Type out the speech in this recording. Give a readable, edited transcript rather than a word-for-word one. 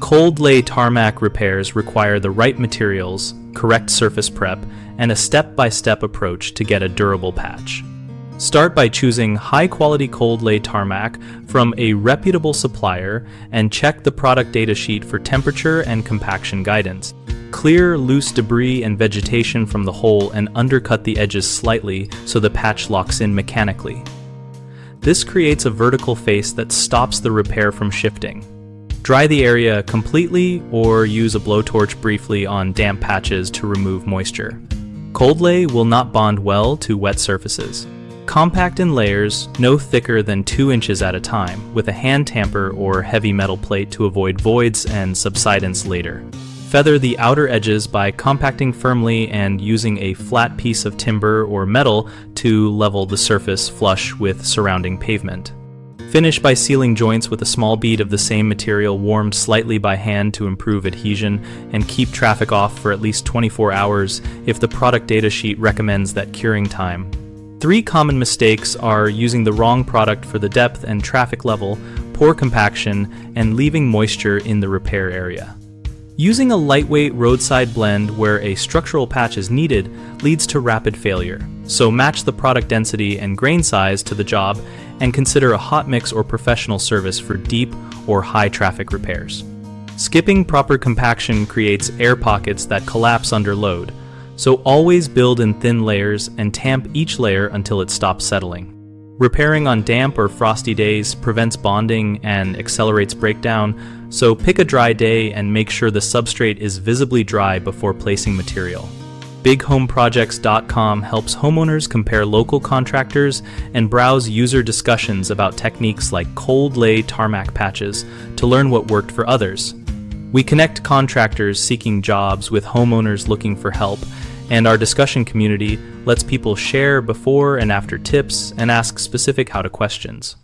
Cold lay tarmac repairs require the right materials, correct surface prep, and a step-by-step approach to get a durable patch. Start by choosing high-quality cold lay tarmac from a reputable supplier and check the product data sheet for temperature and compaction guidance. Clear loose debris and vegetation from the hole and undercut the edges slightly so the patch locks in mechanically. This creates a vertical face that stops the repair from shifting. Dry the area completely or use a blowtorch briefly on damp patches to remove moisture. Cold lay will not bond well to wet surfaces. Compact in layers no thicker than 2 inches at a time with a hand tamper or heavy metal plate to avoid voids and subsidence later. Feather the outer edges by compacting firmly and using a flat piece of timber or metal to level the surface flush with surrounding pavement. Finish by sealing joints with a small bead of the same material warmed slightly by hand to improve adhesion, and keep traffic off for at least 24 hours if the product data sheet recommends that curing time. 3 common mistakes are using the wrong product for the depth and traffic level, poor compaction, and leaving moisture in the repair area. Using a lightweight roadside blend where a structural patch is needed leads to rapid failure, so match the product density and grain size to the job and consider a hot mix or professional service for deep or high traffic repairs. Skipping proper compaction creates air pockets that collapse under load, so always build in thin layers and tamp each layer until it stops settling. Repairing on damp or frosty days prevents bonding and accelerates breakdown, so pick a dry day and make sure the substrate is visibly dry before placing material. BigHomeProjects.com helps homeowners compare local contractors and browse user discussions about techniques like cold lay tarmac patches to learn what worked for others. We connect contractors seeking jobs with homeowners looking for help, and our discussion community lets people share before and after tips and ask specific how-to questions.